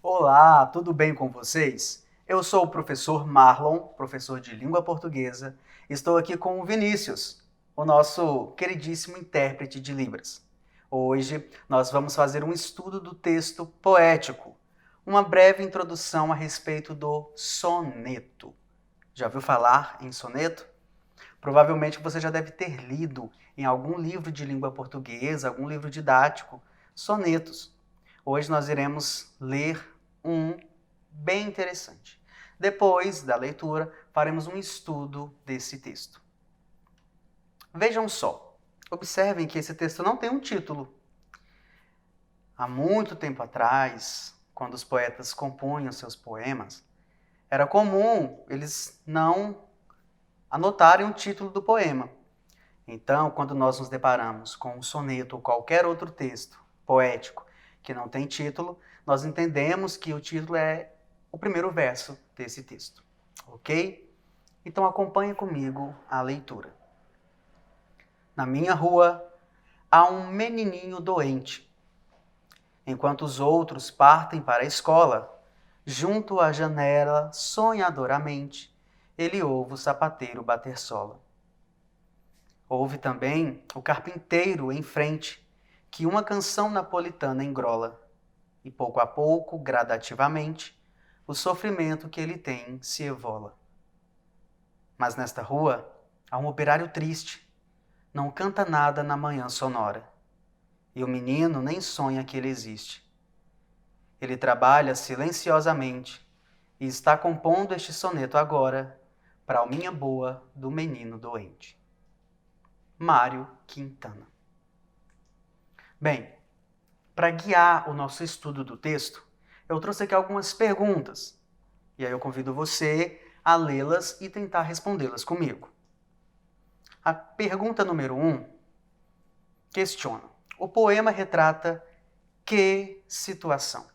Olá, tudo bem com vocês? Eu sou o professor Marlon, professor de língua portuguesa. Estou aqui com o Vinícius, o nosso queridíssimo intérprete de Libras. Hoje nós vamos fazer um estudo do texto poético, uma breve introdução a respeito do soneto. Já ouviu falar em soneto? Provavelmente você já deve ter lido em algum livro de língua portuguesa, algum livro didático, sonetos. Hoje nós iremos ler um bem interessante. Depois da leitura, faremos um estudo desse texto. Vejam só, observem que esse texto não tem um título. Há muito tempo atrás, quando os poetas compunham seus poemas, era comum eles não anotarem o título do poema. Então, quando nós nos deparamos com um soneto ou qualquer outro texto poético que não tem título, nós entendemos que o título é o primeiro verso desse texto, ok? Então acompanhe comigo a leitura. Na minha rua há um menininho doente. Enquanto os outros partem para a escola, junto à janela, sonhadoramente, ele ouve o sapateiro bater sola. Ouve também o carpinteiro em frente, que uma canção napolitana engrola, e pouco a pouco, gradativamente, o sofrimento que ele tem se evola. Mas nesta rua há um operário triste, não canta nada na manhã sonora, e o menino nem sonha que ele existe. Ele trabalha silenciosamente e está compondo este soneto agora para a alminha boa do menino doente. Mário Quintana. Bem, para guiar o nosso estudo do texto, eu trouxe aqui algumas perguntas. E aí eu convido você a lê-las e tentar respondê-las comigo. A pergunta número 1 questiona: o poema retrata que situação?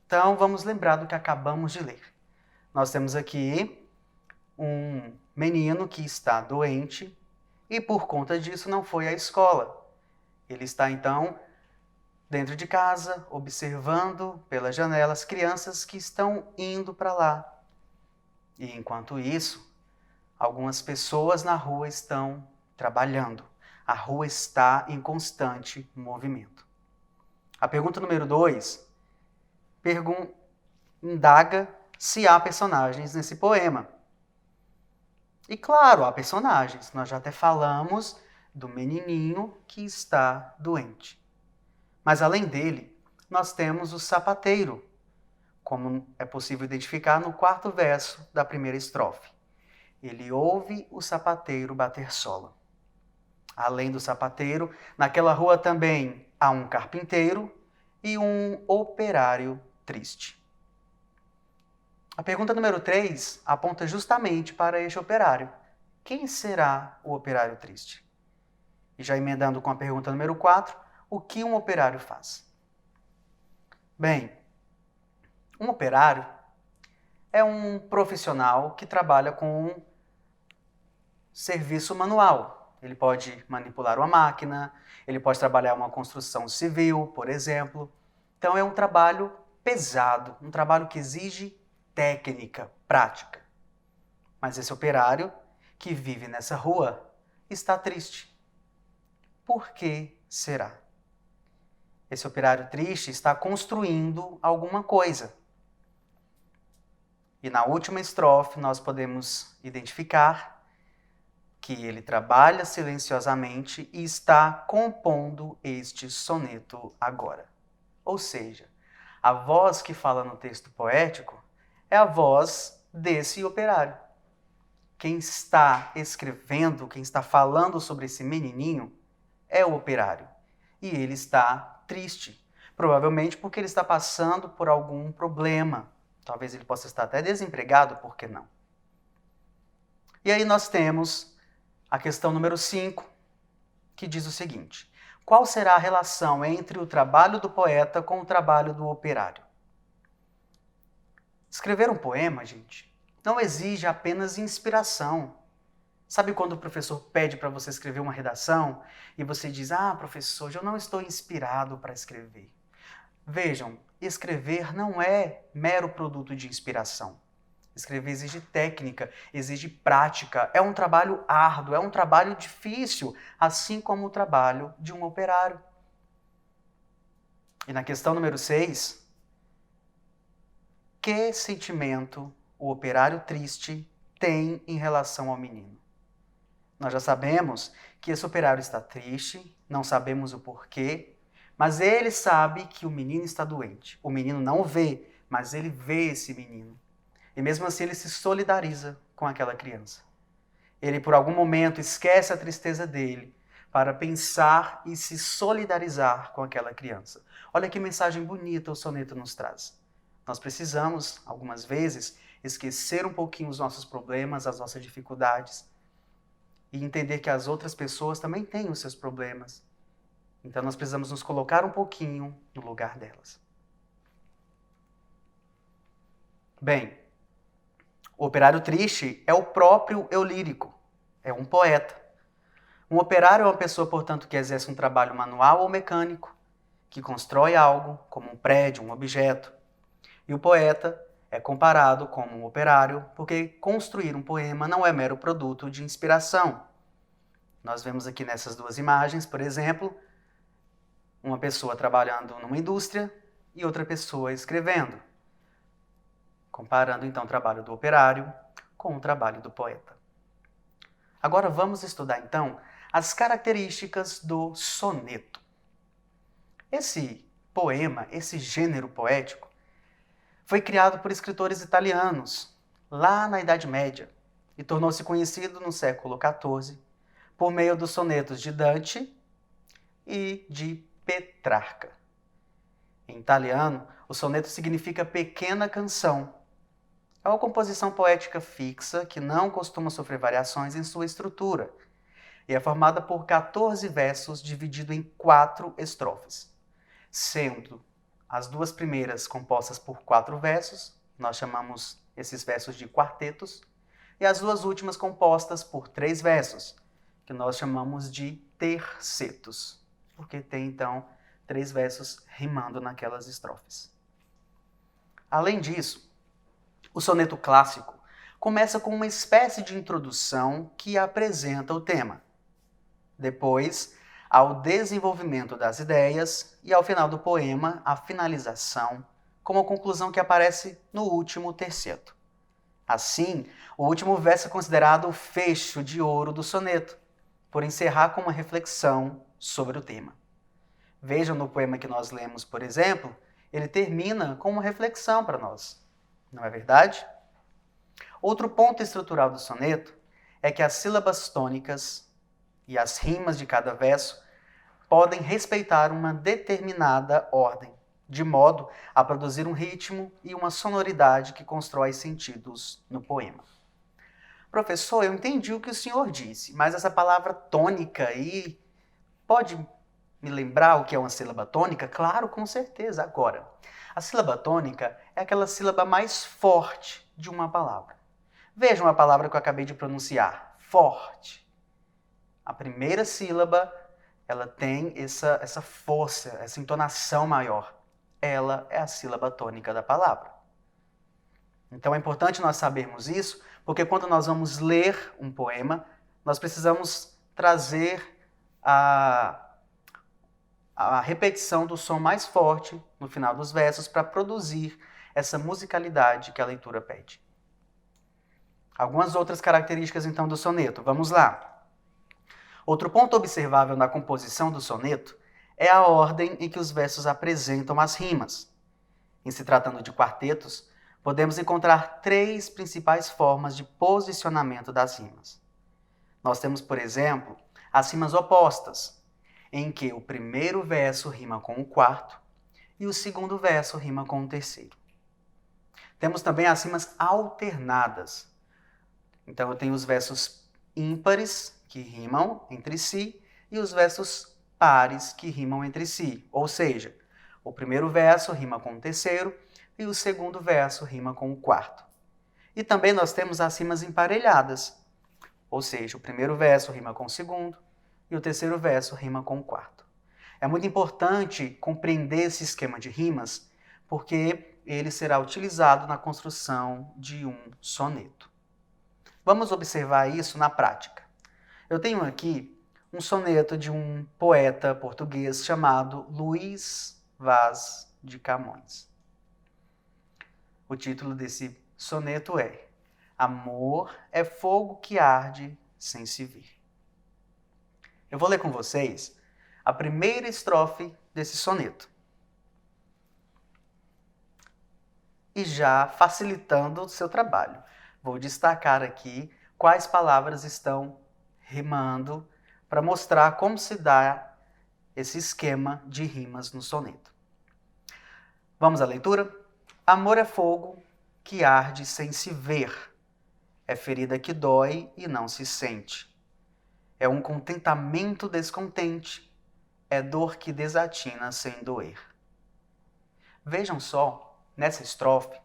Então vamos lembrar do que acabamos de ler. Nós temos aqui um menino que está doente e por conta disso não foi à escola. Ele está então dentro de casa, observando pela janela as crianças que estão indo para lá. E enquanto isso, algumas pessoas na rua estão trabalhando. A rua está em constante movimento. A pergunta número 2 indaga se há personagens nesse poema. E claro, há personagens. Nós já até falamos do menininho que está doente. Mas além dele, nós temos o sapateiro, como é possível identificar no 4º verso da primeira estrofe. Ele ouve o sapateiro bater sola. Além do sapateiro, naquela rua também há um carpinteiro e um operário triste. A pergunta número 3 aponta justamente para este operário. Quem será o operário triste? E já emendando com a pergunta número 4, o que um operário faz? Bem, um operário é um profissional que trabalha com serviço manual. Ele pode manipular uma máquina, ele pode trabalhar uma construção civil, por exemplo. Então é um trabalho pesado, um trabalho que exige técnica, prática. Mas esse operário que vive nessa rua está triste. Por que será? Esse operário triste está construindo alguma coisa. E na última estrofe nós podemos identificar que ele trabalha silenciosamente e está compondo este soneto agora. Ou seja, a voz que fala no texto poético é a voz desse operário. Quem está escrevendo, quem está falando sobre esse menininho é o operário. E ele está triste, provavelmente porque ele está passando por algum problema. Talvez ele possa estar até desempregado, por que não? E aí nós temos a questão número 5, que diz o seguinte: qual será a relação entre o trabalho do poeta com o trabalho do operário? Escrever um poema, gente, não exige apenas inspiração. Sabe quando o professor pede para você escrever uma redação e você diz: professor, eu não estou inspirado para escrever. Vejam, escrever não é mero produto de inspiração. Escrever exige técnica, exige prática, é um trabalho árduo, é um trabalho difícil, assim como o trabalho de um operário. E na questão número 6, que sentimento o operário triste tem em relação ao menino? Nós já sabemos que esse operário está triste, não sabemos o porquê, mas ele sabe que o menino está doente. O menino não vê, mas ele vê esse menino. E mesmo assim ele se solidariza com aquela criança. Ele por algum momento esquece a tristeza dele para pensar e se solidarizar com aquela criança. Olha que mensagem bonita o soneto nos traz. Nós precisamos, algumas vezes, esquecer um pouquinho os nossos problemas, as nossas dificuldades e entender que as outras pessoas também têm os seus problemas. Então nós precisamos nos colocar um pouquinho no lugar delas. Bem, o operário triste é o próprio eu lírico, é um poeta. Um operário é uma pessoa, portanto, que exerce um trabalho manual ou mecânico, que constrói algo, como um prédio, um objeto. E o poeta é comparado como um operário, porque construir um poema não é mero produto de inspiração. Nós vemos aqui nessas duas imagens, por exemplo, uma pessoa trabalhando numa indústria e outra pessoa escrevendo. Comparando então o trabalho do operário com o trabalho do poeta. Agora vamos estudar então as características do soneto. Esse poema, esse gênero poético, foi criado por escritores italianos lá na Idade Média e tornou-se conhecido no século XIV por meio dos sonetos de Dante e de Petrarca. Em italiano, o soneto significa pequena canção. É uma composição poética fixa que não costuma sofrer variações em sua estrutura e é formada por 14 versos dividido em 4 estrofes, sendo as duas primeiras compostas por 4 versos, nós chamamos esses versos de quartetos, e as duas últimas compostas por 3 versos, que nós chamamos de tercetos, porque tem então 3 versos rimando naquelas estrofes. Além disso, o soneto clássico começa com uma espécie de introdução que apresenta o tema. Depois, ao desenvolvimento das ideias e ao final do poema, a finalização, com a conclusão que aparece no último terceto. Assim, o último verso é considerado o fecho de ouro do soneto, por encerrar com uma reflexão sobre o tema. Vejam no poema que nós lemos, por exemplo, ele termina com uma reflexão para nós. Não é verdade? Outro ponto estrutural do soneto é que as sílabas tônicas e as rimas de cada verso podem respeitar uma determinada ordem, de modo a produzir um ritmo e uma sonoridade que constrói sentidos no poema. Professor, eu entendi o que o senhor disse, mas essa palavra tônica aí, pode me lembrar o que é uma sílaba tônica? Claro, com certeza. Agora, a sílaba tônica é aquela sílaba mais forte de uma palavra. Vejam a palavra que eu acabei de pronunciar, forte. A primeira sílaba, ela tem essa força, essa entonação maior. Ela é a sílaba tônica da palavra. Então é importante nós sabermos isso, porque quando nós vamos ler um poema, nós precisamos trazer a repetição do som mais forte no final dos versos para produzir essa musicalidade que a leitura pede. Algumas outras características então do soneto. Vamos lá. Outro ponto observável na composição do soneto é a ordem em que os versos apresentam as rimas. Em se tratando de quartetos, podemos encontrar 3 principais formas de posicionamento das rimas. Nós temos, por exemplo, as rimas opostas, em que o primeiro verso rima com o quarto e o segundo verso rima com o terceiro. Temos também as rimas alternadas. Então eu tenho os versos ímpares, que rimam entre si, e os versos pares, que rimam entre si. Ou seja, o primeiro verso rima com o terceiro e o segundo verso rima com o quarto. E também nós temos as rimas emparelhadas, ou seja, o primeiro verso rima com o segundo e o terceiro verso rima com o quarto. É muito importante compreender esse esquema de rimas, porque ele será utilizado na construção de um soneto. Vamos observar isso na prática. Eu tenho aqui um soneto de um poeta português chamado Luís Vaz de Camões. O título desse soneto é Amor é fogo que arde sem se ver. Eu vou ler com vocês a primeira estrofe desse soneto. E já facilitando o seu trabalho, vou destacar aqui quais palavras estão rimando para mostrar como se dá esse esquema de rimas no soneto. Vamos à leitura? Amor é fogo que arde sem se ver, é ferida que dói e não se sente. É um contentamento descontente, é dor que desatina sem doer. Vejam só, nessa estrofe,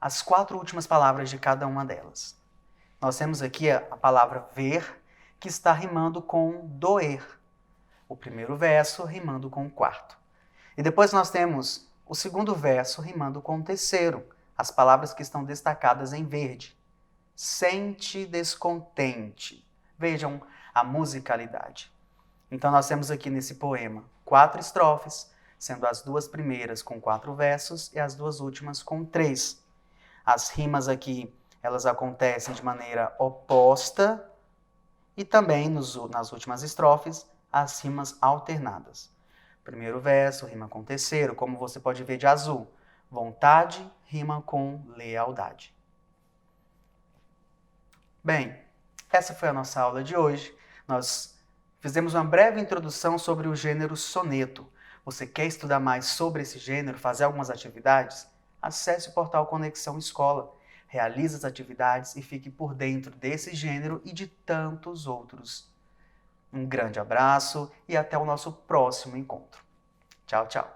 as 4 últimas palavras de cada uma delas. Nós temos aqui a palavra ver, que está rimando com doer. O primeiro verso rimando com o quarto. E depois nós temos o segundo verso rimando com o terceiro, as palavras que estão destacadas em verde. Sente descontente. Vejam a musicalidade. Então nós temos aqui nesse poema 4 estrofes, sendo as 2 primeiras com 4 versos e as 2 últimas com 3. As rimas aqui, elas acontecem de maneira oposta e também nas últimas estrofes, as rimas alternadas. Primeiro verso rima com terceiro, como você pode ver de azul. Vontade rima com lealdade. Bem, essa foi a nossa aula de hoje. Nós fizemos uma breve introdução sobre o gênero soneto. Você quer estudar mais sobre esse gênero, fazer algumas atividades? Acesse o portal Conexão Escola, realize as atividades e fique por dentro desse gênero e de tantos outros. Um grande abraço e até o nosso próximo encontro. Tchau, tchau.